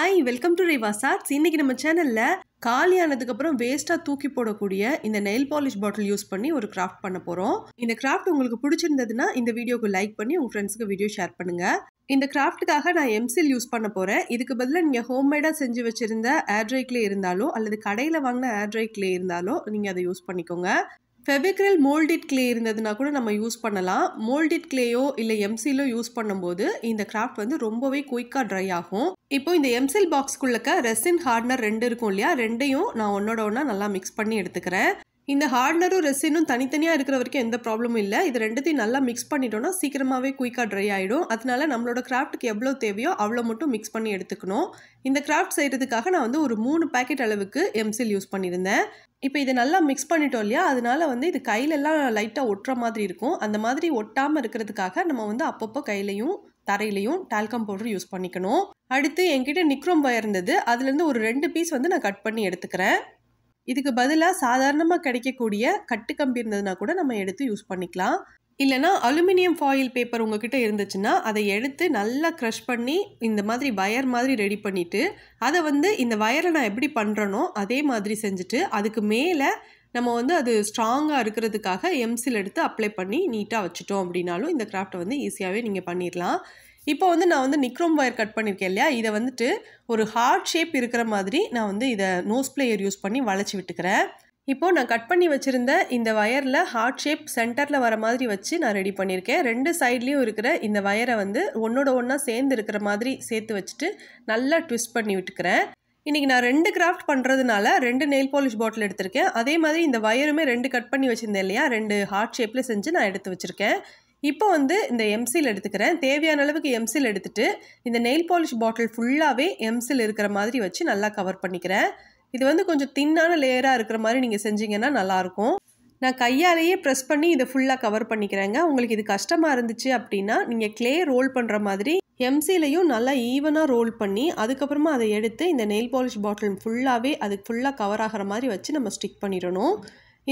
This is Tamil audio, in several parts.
Hi, welcome to REVA'S. இன்னைக்கு நம்ம சேனல்ல காலியானதுக்கு அப்புறம் வேஸ்டா தூக்கி போடக்கூடிய இந்த நெயில் பாலிஷ் பாட்டில் யூஸ் பண்ணி ஒரு கிராஃப்ட் பண்ண போறோம். இந்த கிராஃப்ட் உங்களுக்கு பிடிச்சிருந்ததுன்னா இந்த வீடியோக்கு லைக் பண்ணி உங்க ஃப்ரெண்ட்ஸ்க்கு வீடியோ ஷேர் பண்ணுங்க. இந்த கிராஃப்ட்டுக்காக நான் எம்சில் யூஸ் பண்ண போறேன். இதுக்கு பதிலா நீங்க ஹோம்மேடா செஞ்சு வச்சிருந்த ஏர் ட்ரை கிளே இருந்தாலோ அல்லது கடையில வாங்கின ஏர் ட்ரை கிளே இருந்தாலோ நீங்க அதை யூஸ் பண்ணிக்கோங்க. ஃபெவிக்ரில் மோல்டிட் கிளே இருந்ததுன்னா கூட நம்ம யூஸ் பண்ணலாம். மோல்டிட் கிளேயோ இல்லை எம்சிலோ யூஸ் பண்ணும்போது இந்த கிராஃப்ட் வந்து ரொம்பவே குயிக்காக ட்ரை ஆகும். இப்போ இந்த எம்சில் பாக்ஸ்க்குள்ளக்க ரெசின் ஹார்ட்னர் 2 இருக்கும் இல்லையா, ரெண்டையும் நான் ஒன்னோட ஒன்றா நல்லா மிக்ஸ் பண்ணி எடுத்துக்கிறேன். இந்த ஹார்ட்னரும் ரெசினும் தனித்தனியாக இருக்கிற வரைக்கும் எந்த ப்ராப்ளமும் இல்லை. இது ரெண்டுத்தையும் நல்லா மிக்ஸ் பண்ணிட்டோம்னா சீக்கிரமாகவே குயிக்காக ட்ரை ஆகிடும். அதனால நம்மளோட கிராஃப்ட்டுக்கு எவ்வளோ தேவையோ அவ்வளோ மட்டும் மிக்ஸ் பண்ணி எடுத்துக்கணும். இந்த கிராஃப்ட் செய்கிறதுக்காக நான் வந்து ஒரு 3 பேக்கெட் அளவுக்கு எம்சில் யூஸ் பண்ணியிருந்தேன். இப்போ இதை நல்லா மிக்ஸ் பண்ணிட்டோம் இல்லையா, அதனால வந்து இது கையிலெல்லாம் லைட்டாக ஒட்டுற மாதிரி இருக்கும். அந்த மாதிரி ஒட்டாமல் இருக்கிறதுக்காக நம்ம வந்து அப்பப்போ கையிலையும் தரையிலையும் டால்கம் பவுடர் யூஸ் பண்ணிக்கணும். அடுத்து என்கிட்ட நிக்ரோம் வயர் இருந்தது, அதுலேருந்து ஒரு 2 பீஸ் வந்து நான் கட் பண்ணி எடுத்துக்கிறேன். இதுக்கு பதிலாக சாதாரணமாக கிடைக்கக்கூடிய கட்டு கம்பி இருந்ததுன்னா கூட நம்ம எடுத்து யூஸ் பண்ணிக்கலாம். இல்லைனா அலுமினியம் ஃபாயில் பேப்பர் உங்ககிட்ட இருந்துச்சுன்னா அதை எடுத்து நல்லா க்ரஷ் பண்ணி இந்த மாதிரி வயர் மாதிரி ரெடி பண்ணிவிட்டு அதை வந்து இந்த வயரை நான் எப்படி பண்ணுறனோ அதே மாதிரி செஞ்சுட்டு அதுக்கு மேலே நம்ம வந்து அது ஸ்ட்ராங்காக இருக்கிறதுக்காக எம்சில் எடுத்து அப்ளை பண்ணி நீட்டாக வச்சுட்டோம் அப்படின்னாலும் இந்த கிராஃப்டை வந்து ஈஸியாகவே நீங்கள் பண்ணிடலாம். இப்போ வந்து நான் வந்து நிக்ரோம் வயர் கட் பண்ணியிருக்கேன் இல்லையா, இதை வந்துட்டு ஒரு ஹார்ட் ஷேப் இருக்கிற மாதிரி நான் வந்து இதை நோஸ் பிளேயர் யூஸ் பண்ணி வளைச்சி விட்டுக்கிறேன். இப்போது நான் கட் பண்ணி வச்சுருந்த இந்த வயரில் ஹார்ட் ஷேப் சென்டரில் வர மாதிரி வச்சு நான் ரெடி பண்ணியிருக்கேன். 2 சைட்லேயும் இருக்கிற இந்த வயரை வந்து ஒன்றோட ஒன்றா சேர்ந்து இருக்கிற மாதிரி சேர்த்து வச்சுட்டு நல்லா ட்விஸ்ட் பண்ணி விட்டுக்கிறேன். இன்றைக்கி நான் 2 கிராஃப்ட் பண்ணுறதுனால 2 நெயில் பாலிஷ் பாட்டில் எடுத்திருக்கேன். அதே மாதிரி இந்த வயருமே 2 கட் பண்ணி வச்சுருந்தேன் இல்லையா, 2 ஹார்ட் ஷேப்பில் செஞ்சு நான் எடுத்து வச்சுருக்கேன். இப்போ வந்து இந்த எம்சில் எடுத்துக்கிறேன். தேவையான அளவுக்கு எம்சில் எடுத்துகிட்டு இந்த நெயில் பாலிஷ் பாட்டில் ஃபுல்லாகவே எம்சில் இருக்கிற மாதிரி வச்சு நல்லா கவர் பண்ணிக்கிறேன். இது வந்து கொஞ்சம் தின்னான லேயராக இருக்கிற மாதிரி நீங்கள் செஞ்சீங்கன்னா நல்லாயிருக்கும். நான் கையாலேயே ப்ரெஸ் பண்ணி இதை ஃபுல்லாக கவர் பண்ணிக்கிறேங்க. உங்களுக்கு இது கஷ்டமாக இருந்துச்சு அப்படின்னா நீங்கள் கிளே ரோல் பண்ணுற மாதிரி எம்சிலையும் நல்லா ஈவனாக ரோல் பண்ணி அதுக்கப்புறமா அதை எடுத்து இந்த நெயில் பாலிஷ் பாட்டில் ஃபுல்லாகவே அதுக்கு ஃபுல்லாக கவர் ஆகிற மாதிரி வச்சு நம்ம ஸ்டிக் பண்ணிடணும்.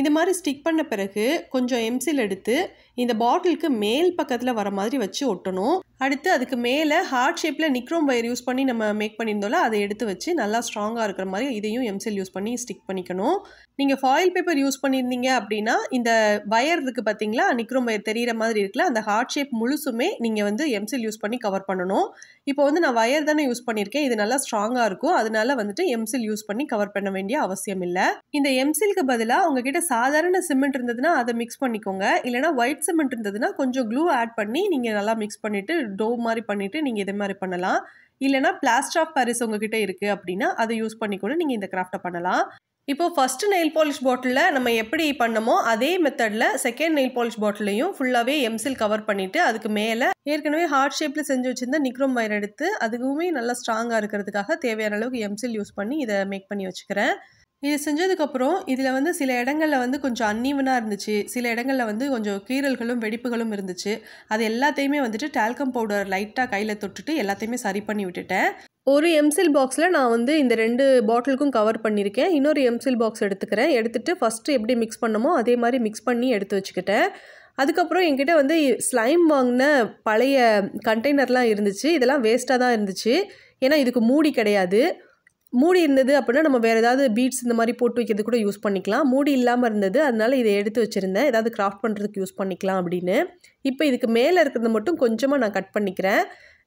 இந்த மாதிரி ஸ்டிக் பண்ண பிறகு கொஞ்சம் எம்சில் எடுத்து இந்த பாட்டிலுக்கு மேல் பக்கத்தில் வர மாதிரி வச்சு ஒட்டணும். அடுத்து அதுக்கு மேலே ஹார்ட் ஷேப்பில் நிக்ரோம் வயர் யூஸ் பண்ணி நம்ம மேக் பண்ணியிருந்தோம்ல, அதை எடுத்து வச்சு நல்லா ஸ்ட்ராங்காக இருக்கிற மாதிரி இதையும் எம்சில் யூஸ் பண்ணி ஸ்டிக் பண்ணிக்கணும். நீங்கள் ஃபாயில் பேப்பர் யூஸ் பண்ணியிருந்தீங்க அப்படின்னா இந்த வயர் இருக்குது பார்த்தீங்களா, நிக்ரோம் வயர் தெரிகிற மாதிரி இருக்குல்ல, அந்த ஹார்ட் ஷேப் முழுசுமே நீங்கள் வந்து எம்சில் யூஸ் பண்ணி கவர் பண்ணணும். இப்போ வந்து நான் வயர் தானே யூஸ் பண்ணியிருக்கேன், இது நல்லா ஸ்ட்ராங்காக இருக்கும். அதனால வந்துட்டு எம்சில் யூஸ் பண்ணி கவர் பண்ண வேண்டிய அவசியம் இல்லை. இந்த எம்சிலுக்கு பதிலாக உங்ககிட்ட சாதாரண சிமெண்ட் இருந்ததுன்னா அதை மிக்ஸ் பண்ணிக்கோங்க. இல்லைனா ஒயிட் சிமெண்ட் இருந்ததுன்னா கொஞ்சம் க்ளூ ஆட் பண்ணி நீங்கள் நல்லா மிக்ஸ் பண்ணிவிட்டு டோ மாதிரி பண்ணிவிட்டு நீங்கள் இதே மாதிரி பண்ணலாம். இல்லைனா பிளாஸ்டர் ஆஃப் பாரிஸ் உங்ககிட்ட இருக்குது அப்படின்னா அதை யூஸ் பண்ணி கூட நீங்கள் இந்த கிராஃப்டை பண்ணலாம். இப்போது ஃபஸ்ட்டு நெயில் பாலிஷ் பாட்டிலில் நம்ம எப்படி பண்ணமோ அதே மெத்தடில் செகண்ட் நெயில் பாலிஷ் பாட்டிலையும் ஃபுல்லாகவே எம்சில் கவர் பண்ணிவிட்டு அதுக்கு மேலே ஏற்கனவே ஹார்ட் ஷேப்பில் செஞ்சு வச்சுருந்தா நிக்ரோம் வயர் எடுத்து அதுவுமே நல்லா ஸ்ட்ராங்காக இருக்கிறதுக்காக தேவையான அளவுக்கு எம்சில் யூஸ் பண்ணி இதை மேக் பண்ணி வச்சுக்கிறேன். இது செஞ்சதுக்கப்புறம் இதில் வந்து சில இடங்களில் வந்து கொஞ்சம் அன்ஈவனாக இருந்துச்சு, சில இடங்களில் வந்து கொஞ்சம் கீறல்களும் வெடிப்புகளும் இருந்துச்சு. அது எல்லாத்தையுமே வந்துட்டு டால்கம் பவுடர் லைட்டாக கையில் தொட்டுட்டு எல்லாத்தையுமே சரி பண்ணி விட்டுட்டேன். ஒரு எம்சில் பாக்ஸில் நான் வந்து இந்த 2 பாட்டிலுக்கும் கவர் பண்ணியிருக்கேன். இன்னொரு எம்சில் பாக்ஸ் எடுத்துக்கிறேன். எடுத்துகிட்டு ஃபஸ்ட்டு எப்படி மிக்ஸ் பண்ணமோ அதே மாதிரி மிக்ஸ் பண்ணி எடுத்து வச்சுக்கிட்டேன். அதுக்கப்புறம் என்கிட்ட வந்து ஸ்லைம் வாங்கின பழைய கண்டெய்னர்லாம் இருந்துச்சு. இதெல்லாம் வேஸ்ட்டாக தான் இருந்துச்சு, ஏன்னா இதுக்கு மூடி கிடையாது. மூடி இருந்தது அப்படின்னா நம்ம வேறு ஏதாவது பீட்ஸ் இந்த மாதிரி போட்டு வைக்கிறது கூட யூஸ் பண்ணிக்கலாம். மூடி இல்லாமல் இருந்தது, அதனால இதை எடுத்து வச்சுருந்தேன், ஏதாவது கிராஃப்ட் பண்ணுறதுக்கு யூஸ் பண்ணிக்கலாம் அப்படின்னு. இப்போ இதுக்கு மேலே இருக்கிறது மட்டும் கொஞ்சமாக நான் கட் பண்ணிக்கிறேன்.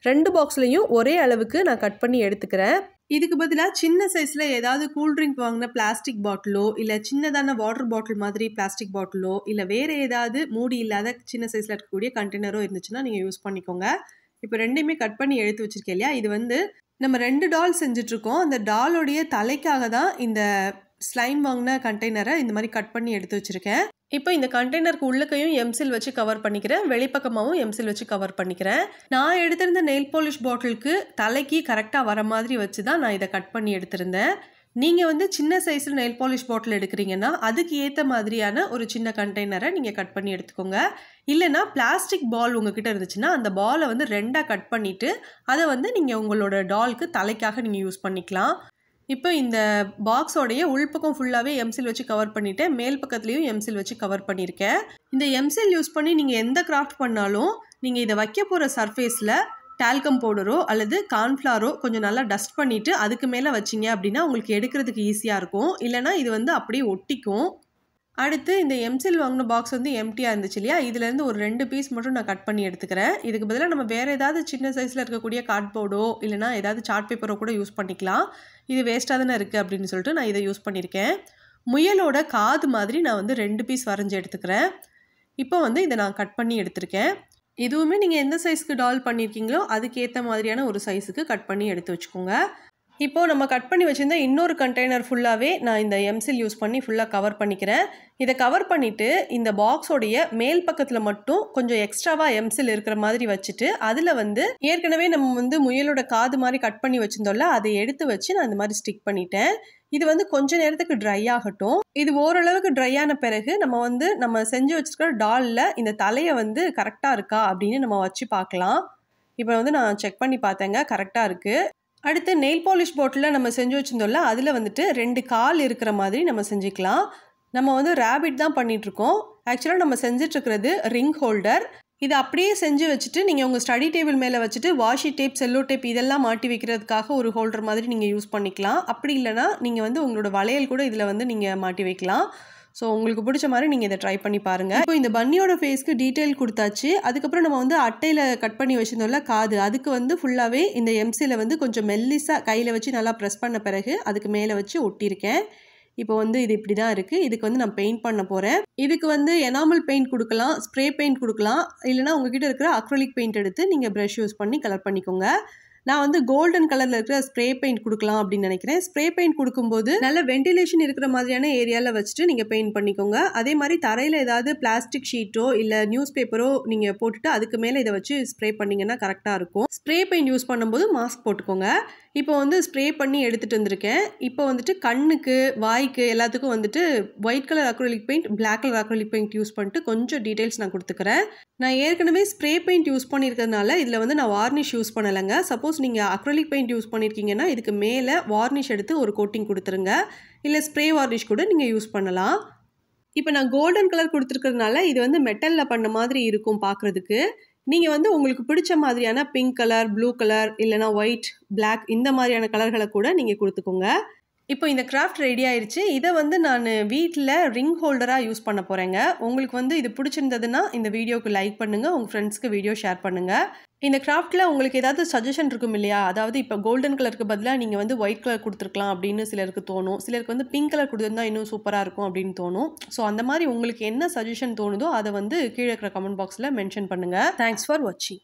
2 பாக்ஸ்லையும் ஒரே அளவுக்கு நான் கட் பண்ணி எடுத்துக்கிறேன். இதுக்கு பதிலாக சின்ன சைஸில் ஏதாவது கூல்ட்ரிங்க் வாங்கின பிளாஸ்டிக் பாட்டிலோ இல்லை சின்னதான வாட்டர் பாட்டில் மாதிரி பிளாஸ்டிக் பாட்டிலோ இல்லை வேறு ஏதாவது மூடி இல்லாத சின்ன சைஸில் இருக்கக்கூடிய கண்டெய்னரோ இருந்துச்சுன்னா நீங்கள் யூஸ் பண்ணிக்கோங்க. இப்போ 2யுமே கட் பண்ணி எடுத்து வச்சுருக்கேன் இல்லையா, இது வந்து நம்ம 2 டால் செஞ்சிட்ருக்கோம். அந்த டாலோடைய தலைக்காக தான் இந்த ஸ்லைம் வாங்கின கண்டெய்னரை இந்த மாதிரி கட் பண்ணி எடுத்து வச்சுருக்கேன். இப்போ இந்த கண்டெய்னருக்கு உள்ளக்கையும் எம்சில் வச்சு கவர் பண்ணிக்கிறேன், வெளிப்பக்கமாகவும் எம்சில் வச்சு கவர் பண்ணிக்கிறேன். நான் எடுத்திருந்த நெயில் பாலிஷ் பாட்டிலுக்கு தலைக்கு கரெக்டாக வர மாதிரி வச்சு தான் நான் இதை கட் பண்ணி எடுத்திருந்தேன். நீங்கள் வந்து சின்ன சைஸில் நெயில் பாலிஷ் பாட்டில் எடுக்கிறீங்கன்னா அதுக்கு ஏற்ற மாதிரியான ஒரு சின்ன கண்டெய்னரை நீங்கள் கட் பண்ணி எடுத்துக்கோங்க. இல்லைனா பிளாஸ்டிக் பால் உங்ககிட்ட இருந்துச்சுன்னா அந்த பாலை வந்து 2ஆக கட் பண்ணிவிட்டு அதை வந்து நீங்கள் உங்களோட டாலுக்கு தலைக்காக நீங்கள் யூஸ் பண்ணிக்கலாம். இப்போ இந்த பாக்ஸோடைய உள்பக்கம் ஃபுல்லாகவே எம்சில் வச்சு கவர் பண்ணிவிட்டேன், மேல் பக்கத்துலேயும் எம்சில் வச்சு கவர் பண்ணியிருக்கேன். இந்த எம்சில் யூஸ் பண்ணி நீங்கள் எந்த கிராஃப்ட் பண்ணாலும் நீங்கள் இதை வைக்க போகிற சர்ஃபேஸில் டால்கம் பவுடரோ அல்லது கார்ன்ஃப்ளவரோ கொஞ்சம் நல்லா டஸ்ட் பண்ணிவிட்டு அதுக்கு மேலே வச்சிங்க அப்படின்னா உங்களுக்கு எடுக்கிறதுக்கு ஈஸியாக இருக்கும். இல்லைனா இது வந்து அப்படியே ஒட்டிக்கும். அடுத்து இந்த எம்சில் வாங்கின பாக்ஸ் வந்து எம்டியாக இருந்துச்சு இல்லையா, இதுலேருந்து ஒரு 2 பீஸ் மட்டும் நான் கட் பண்ணி எடுத்துக்கிறேன். இதுக்கு பதிலாக நம்ம வேறு ஏதாவது சின்ன சைஸில் இருக்கக்கூடிய கார்ட்போர்டோ இல்லைனா ஏதாவது சார்ட் பேப்பரோ கூட யூஸ் பண்ணிக்கலாம். இது வேஸ்ட்டாக தானே இருக்குது அப்படின்னு சொல்லிட்டு நான் இதை யூஸ் பண்ணியிருக்கேன். முயலோட காது மாதிரி நான் வந்து 2 பீஸ் வரைஞ்சி எடுத்துக்கிறேன். இப்போ வந்து இதை நான் கட் பண்ணி எடுத்திருக்கேன். இதுவுமே நீங்கள் எந்த சைஸ்க்கு டால் பண்ணியிருக்கீங்களோ அதுக்கேற்ற மாதிரியான ஒரு சைஸுக்கு கட் பண்ணி எடுத்து வச்சுக்கோங்க. இப்போது நம்ம கட் பண்ணி வச்சுருந்த இன்னொரு கண்டெய்னர் ஃபுல்லாகவே நான் இந்த எம்சில் யூஸ் பண்ணி ஃபுல்லாக கவர் பண்ணிக்கிறேன். இதை கவர் பண்ணிவிட்டு இந்த பாக்ஸோடைய மேல் பக்கத்தில் மட்டும் கொஞ்சம் எக்ஸ்ட்ராவாக எம்சில் இருக்கிற மாதிரி வச்சுட்டு அதில் வந்து ஏற்கனவே நம்ம வந்து முயலோட காது மாதிரி கட் பண்ணி வச்சுருந்தோம்ல, அதை எடுத்து வச்சு நான் இந்த மாதிரி ஸ்டிக் பண்ணிட்டேன். இது வந்து கொஞ்ச நேரத்துக்கு ட்ரை ஆகட்டும். இது ஓரளவுக்கு ட்ரை ஆன பிறகு நம்ம செஞ்சு வச்சுருக்கிற டாலில் இந்த தலையை வந்து கரெக்டாக இருக்கா அப்படின்னு நம்ம வச்சு பார்க்கலாம். இப்போ வந்து நான் செக் பண்ணி பார்த்தேங்க, கரெக்டாக இருக்குது. அடுத்து நெயில் பாலிஷ் பாட்டிலில் நம்ம செஞ்சு வச்சுருந்தோம்ல, அதில் வந்துட்டு 2 கால் இருக்கிற மாதிரி நம்ம செஞ்சுக்கலாம். நம்ம வந்து ரேபிட் தான் பண்ணிகிட்ருக்கோம். ஆக்சுவலாக நம்ம செஞ்சிட்ருக்கிறது ரிங் ஹோல்டர். இதை அப்படியே செஞ்சு வச்சுட்டு நீங்கள் உங்கள் ஸ்டடி டேபிள் மேலே வச்சுட்டு வாஷி டேப், செல்லோ டேப் இதெல்லாம் மாட்டி வைக்கிறதுக்காக ஒரு ஹோல்டர் மாதிரி நீங்கள் யூஸ் பண்ணிக்கலாம். அப்படி இல்லைனா நீங்கள் வந்து உங்களோட வளையல் கூட இதில் வந்து நீங்கள் மாட்டி வைக்கலாம். ஸோ உங்களுக்கு பிடிச்ச மாதிரி நீங்கள் இதை ட்ரை பண்ணி பாருங்கள். இப்போ இந்த பன்னியோட ஃபேஸ்க்கு டீட்டெயில் கொடுத்தாச்சு. அதுக்கப்புறம் நம்ம வந்து அட்டையில் கட் பண்ணி வச்சுருந்தோம்ல காது, அதுக்கு வந்து ஃபுல்லாகவே இந்த எம்சியில் வந்து கொஞ்சம் மெல்லிஸாக கையில் வச்சு நல்லா ப்ரெஸ் பண்ண பிறகு அதுக்கு மேலே வச்சு ஒட்டியிருக்கேன். இப்போ வந்து இது இப்படி தான் இருக்குது. இதுக்கு வந்து நான் பெயிண்ட் பண்ண போகிறேன். இதுக்கு வந்து எனாமல் பெயிண்ட் கொடுக்கலாம், ஸ்ப்ரே பெயிண்ட் கொடுக்கலாம், இல்லைனா உங்ககிட்ட இருக்கிற அக்ரிலிக் பெயிண்ட் எடுத்து நீங்கள் ப்ரஷ் யூஸ் பண்ணி கலர் பண்ணிக்கோங்க. நான் வந்து கோல்டன் கலரில் இருக்கிற ஸ்ப்ரே பெயிண்ட் கொடுக்கலாம் அப்படின்னு நினைக்கிறேன். ஸ்ப்ரே பெயிண்ட் கொடுக்கும்போது நல்ல வென்டிலேஷன் இருக்கிற மாதிரியான ஏரியாவில் வச்சுட்டு நீங்கள் பெயிண்ட் பண்ணிக்கோங்க. அதே மாதிரி தரையில் ஏதாவது பிளாஸ்டிக் ஷீட்டோ இல்லை நியூஸ் பேப்பரோ நீங்கள் போட்டுட்டு அதுக்கு மேலே இதை வச்சு ஸ்ப்ரே பண்ணிங்கன்னா கரெக்டாக இருக்கும். ஸ்ப்ரே பெயிண்ட் யூஸ் பண்ணும்போது மாஸ்க் போட்டுக்கோங்க. இப்போ வந்து ஸ்ப்ரே பண்ணி எடுத்துகிட்டு வந்திருக்கேன். இப்போ வந்துட்டு கண்ணுக்கு, வாய்க்கு எல்லாத்துக்கும் வந்துட்டு white colour acrylic paint, black colour acrylic paint use பண்ணிட்டு கொஞ்சம் டீட்டெயில்ஸ் நான் கொடுத்துக்கிறேன். நான் ஏற்கனவே ஸ்ப்ரே பெயிண்ட் யூஸ் பண்ணியிருக்கிறதுனால இதில் வந்து நான் வார்னிஷ் யூஸ் பண்ணலைங்க. சப்போஸ் நீங்கள் அக்ரிலிக் பெயிண்ட் யூஸ் பண்ணியிருக்கீங்கன்னா இதுக்கு மேலே வார்னிஷ் எடுத்து ஒரு கோட்டிங் கொடுத்துருங்க. இல்லை ஸ்ப்ரே வார்னிஷ் கூட நீங்கள் யூஸ் பண்ணலாம். இப்போ நான் கோல்டன் கலர் கொடுத்துருக்கிறதுனால இது வந்து மெட்டலில் பண்ண மாதிரி இருக்கும் பார்க்குறதுக்கு. நீங்கள் வந்து உங்களுக்கு பிடிச்ச மாதிரியான பிங்க் கலர், ப்ளூ கலர் இல்லைனா ஒயிட், பிளாக் இந்த மாதிரியான கலர்களை கூட நீங்கள் கொடுத்துக்கோங்க. இப்போ இந்த கிராஃப்ட் ரெடி ஆயிடுச்சு. இதை வந்து நான் வீட்டில் ரிங் ஹோல்டராக யூஸ் பண்ண போகிறேங்க. உங்களுக்கு வந்து இது பிடிச்சிருந்ததுன்னா இந்த வீடியோக்கு லைக் பண்ணுங்கள், உங்கள் ஃப்ரெண்ட்ஸ்க்கு வீடியோ ஷேர் பண்ணுங்கள். இந்த கிராஃப்ட்டில் உங்களுக்கு ஏதாவது சஜஷன் இருக்கும் இல்லையா, அதாவது இப்போ கோல்டன் கலருக்கு பதிலாக நீங்கள் வந்து ஒயிட் கலர் கொடுத்துருக்கலாம் அப்படின்னு சிலருக்கு தோணும். சிலருக்கு வந்து பிங்க் கலர் கொடுத்துருந்தா இன்னும் சூப்பராக இருக்கும் அப்படின்னு தோணும். ஸோ அந்த மாதிரி உங்களுக்கு என்ன சஜஷன் தோணுதோ அதை வந்து கீழே இருக்கிற கமெண்ட் பாக்ஸில் மென்ஷன் பண்ணுங்கள். தேங்க்ஸ் ஃபார் வாட்சிங்.